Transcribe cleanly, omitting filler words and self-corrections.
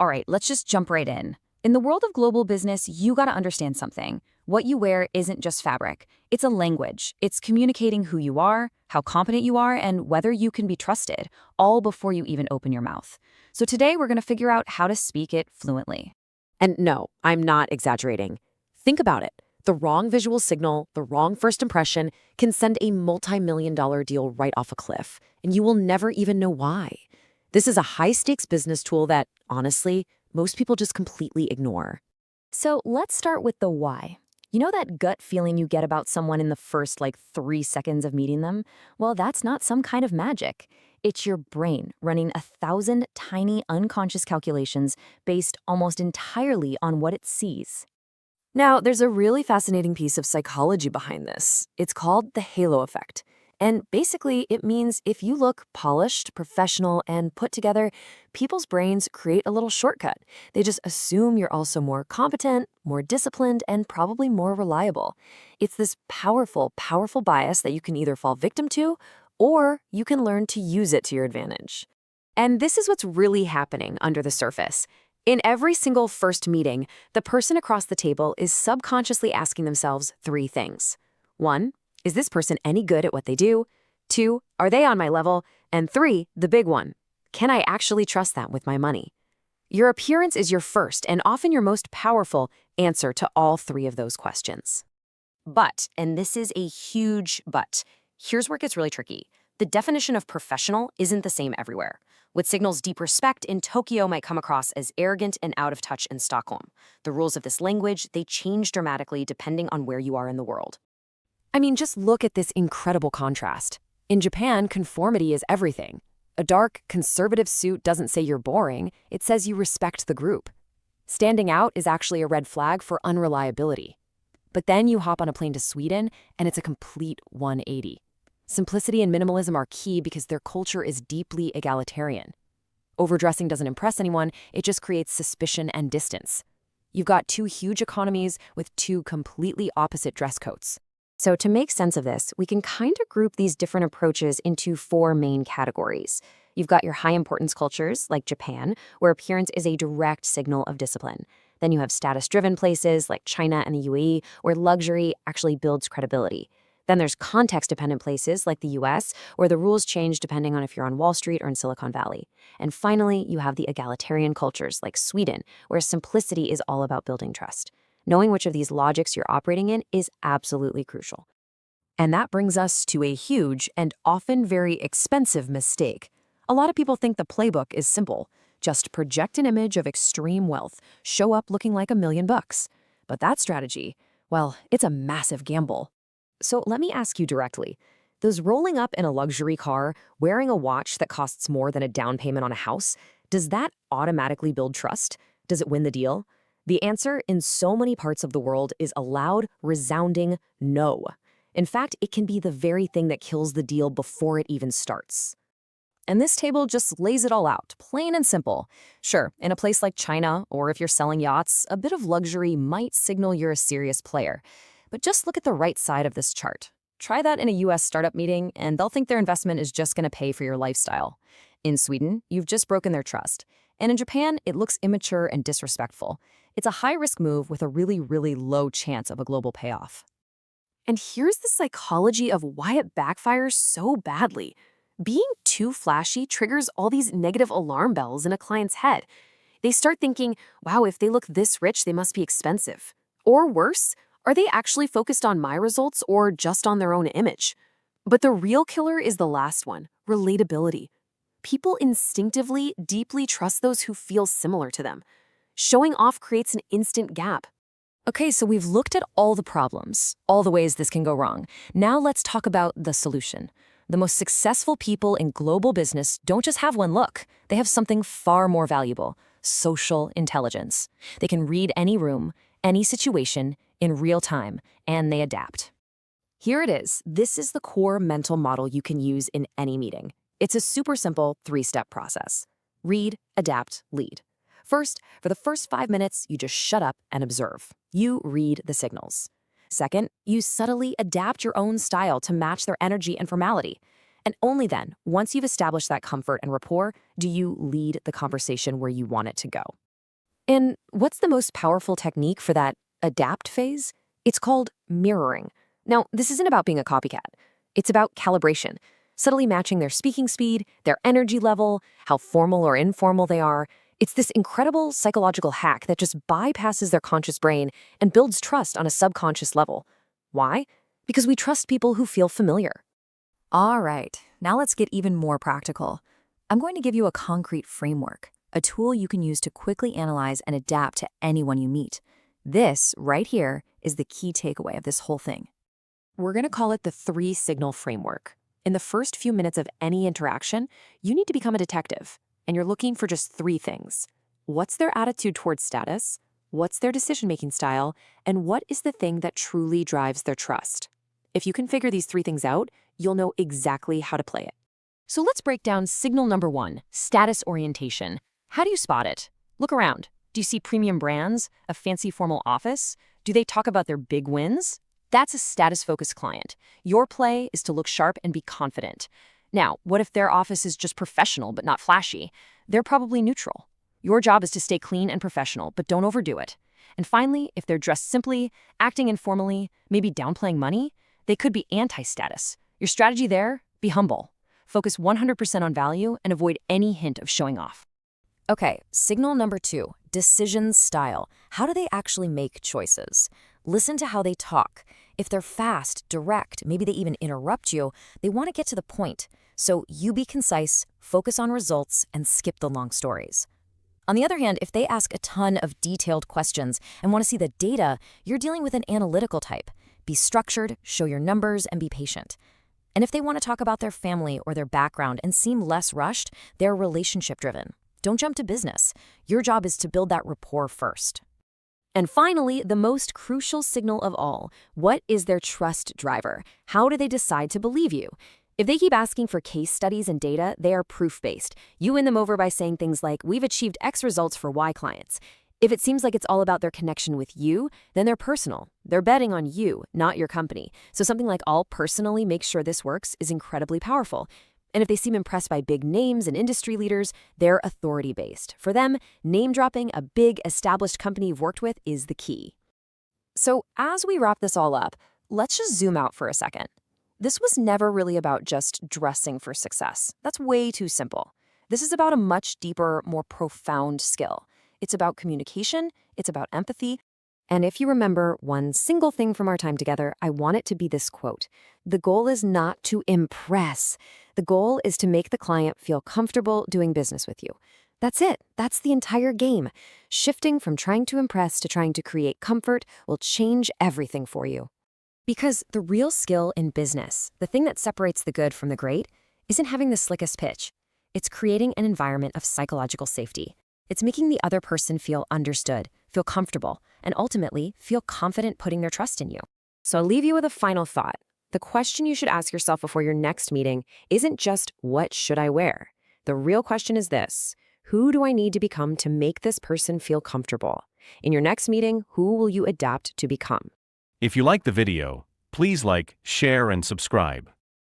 All right, let's just jump right in. In the world of global business, you gotta understand something. What you wear isn't just fabric. It's a language. It's communicating who you are, how competent you are, and whether you can be trusted, all before you even open your mouth. So today we're gonna figure out how to speak it fluently. And no, I'm not exaggerating. Think about it. The wrong visual signal, the wrong first impression, can send a multi-million-dollar deal right off a cliff, and you will never even know why. This is a high-stakes business tool that, honestly, most people just completely ignore. So let's start with the why. You know that gut feeling you get about someone in the first 3 seconds of meeting them? Well, that's not some kind of magic. It's your brain running 1,000 tiny unconscious calculations based almost entirely on what it sees. Now, there's a really fascinating piece of psychology behind this. It's called the halo effect. And basically, it means if you look polished, professional, and put together, people's brains create a little shortcut. They just assume you're also more competent, more disciplined, and probably more reliable. It's this powerful, powerful bias that you can either fall victim to, or you can learn to use it to your advantage. And this is what's really happening under the surface. In every single first meeting, the person across the table is subconsciously asking themselves three things. 1, is this person any good at what they do? 2, are they on my level? And 3, the big one, can I actually trust them with my money? Your appearance is your first and often your most powerful answer to all three of those questions. But, and this is a huge but, here's where it gets really tricky. The definition of professional isn't the same everywhere. What signals deep respect in Tokyo might come across as arrogant and out of touch in Stockholm. The rules of this language, they change dramatically depending on where you are in the world. I mean, just look at this incredible contrast. In Japan, conformity is everything. A dark, conservative suit doesn't say you're boring, it says you respect the group. Standing out is actually a red flag for unreliability. But then you hop on a plane to Sweden, and it's a complete 180. Simplicity and minimalism are key because their culture is deeply egalitarian. Overdressing doesn't impress anyone, it just creates suspicion and distance. You've got two huge economies with two completely opposite dress codes. So to make sense of this, we can kind of group these different approaches into 4 main categories. You've got your high-importance cultures, like Japan, where appearance is a direct signal of discipline. Then you have status-driven places, like China and the UAE, where luxury actually builds credibility. Then there's context-dependent places, like the US, where the rules change depending on if you're on Wall Street or in Silicon Valley. And finally, you have the egalitarian cultures, like Sweden, where simplicity is all about building trust. Knowing which of these logics you're operating in is absolutely crucial. And that brings us to a huge and often very expensive mistake. A lot of people think the playbook is simple. Just project an image of extreme wealth, show up looking like $1 million. But that strategy, well, it's a massive gamble. So let me ask you directly, does rolling up in a luxury car, wearing a watch that costs more than a down payment on a house, does that automatically build trust? Does it win the deal? The answer in so many parts of the world is a loud, resounding no. In fact, it can be the very thing that kills the deal before it even starts. And this table just lays it all out, plain and simple. Sure, in a place like China, or if you're selling yachts, a bit of luxury might signal you're a serious player. But just look at the right side of this chart. Try that in a US startup meeting, and they'll think their investment is just going to pay for your lifestyle. In Sweden, you've just broken their trust. And in Japan, it looks immature and disrespectful. It's a high-risk move with a really, really low chance of a global payoff. And here's the psychology of why it backfires so badly. Being too flashy triggers all these negative alarm bells in a client's head. They start thinking, wow, if they look this rich, they must be expensive. Or worse, are they actually focused on my results or just on their own image? But the real killer is the last one, relatability. People instinctively, deeply trust those who feel similar to them. Showing off creates an instant gap. Okay, so we've looked at all the problems, all the ways this can go wrong. Now let's talk about the solution. The most successful people in global business don't just have one look. They have something far more valuable, social intelligence. They can read any room, any situation, in real time, and they adapt. Here it is. This is the core mental model you can use in any meeting. It's a super simple 3-step process. Read, adapt, lead. First, for the first 5 minutes, you just shut up and observe. You read the signals. Second, you subtly adapt your own style to match their energy and formality. And only then, once you've established that comfort and rapport, do you lead the conversation where you want it to go. And what's the most powerful technique for that adapt phase? It's called mirroring. Now, this isn't about being a copycat. It's about calibration, subtly matching their speaking speed, their energy level, how formal or informal they are. It's this incredible psychological hack that just bypasses their conscious brain and builds trust on a subconscious level. Why? Because we trust people who feel familiar. All right, now let's get even more practical. I'm going to give you a concrete framework, a tool you can use to quickly analyze and adapt to anyone you meet. This, right here, is the key takeaway of this whole thing. We're going to call it the 3-signal framework. In the first few minutes of any interaction, you need to become a detective, and you're looking for just 3 things. What's their attitude towards status? What's their decision-making style? And what is the thing that truly drives their trust? If you can figure these 3 things out, you'll know exactly how to play it. So let's break down signal number 1, status orientation. How do you spot it? Look around. Do you see premium brands, a fancy formal office? Do they talk about their big wins? That's a status-focused client. Your play is to look sharp and be confident. Now, what if their office is just professional but not flashy? They're probably neutral. Your job is to stay clean and professional, but don't overdo it. And finally, if they're dressed simply, acting informally, maybe downplaying money, they could be anti-status. Your strategy there? Be humble. Focus 100% on value and avoid any hint of showing off. Okay, signal number 2, decision style. How do they actually make choices? Listen to how they talk. If they're fast, direct, maybe they even interrupt you, they want to get to the point. So you be concise, focus on results, and skip the long stories. On the other hand, if they ask a ton of detailed questions and want to see the data, you're dealing with an analytical type. Be structured, show your numbers, and be patient. And if they want to talk about their family or their background and seem less rushed, they're relationship-driven. Don't jump to business. Your job is to build that rapport first. And finally, the most crucial signal of all, what is their trust driver? How do they decide to believe you? If they keep asking for case studies and data, they are proof-based. You win them over by saying things like, we've achieved X results for Y clients. If it seems like it's all about their connection with you, then they're personal. They're betting on you, not your company. So something like, I'll personally make sure this works is incredibly powerful. And if they seem impressed by big names and industry leaders, they're authority-based. For them, name-dropping a big, established company you've worked with is the key. So as we wrap this all up, let's just zoom out for a second. This was never really about just dressing for success. That's way too simple. This is about a much deeper, more profound skill. It's about communication, it's about empathy. And if you remember one single thing from our time together, I want it to be this quote. The goal is not to impress. The goal is to make the client feel comfortable doing business with you. That's it. That's the entire game. Shifting from trying to impress to trying to create comfort will change everything for you. Because the real skill in business, the thing that separates the good from the great, isn't having the slickest pitch. It's creating an environment of psychological safety. It's making the other person feel understood, feel comfortable, and ultimately feel confident putting their trust in you. So I'll leave you with a final thought. The question you should ask yourself before your next meeting isn't just, what should I wear? The real question is this: who do I need to become to make this person feel comfortable? In your next meeting, who will you adapt to become? If you like the video, please like, share, and subscribe.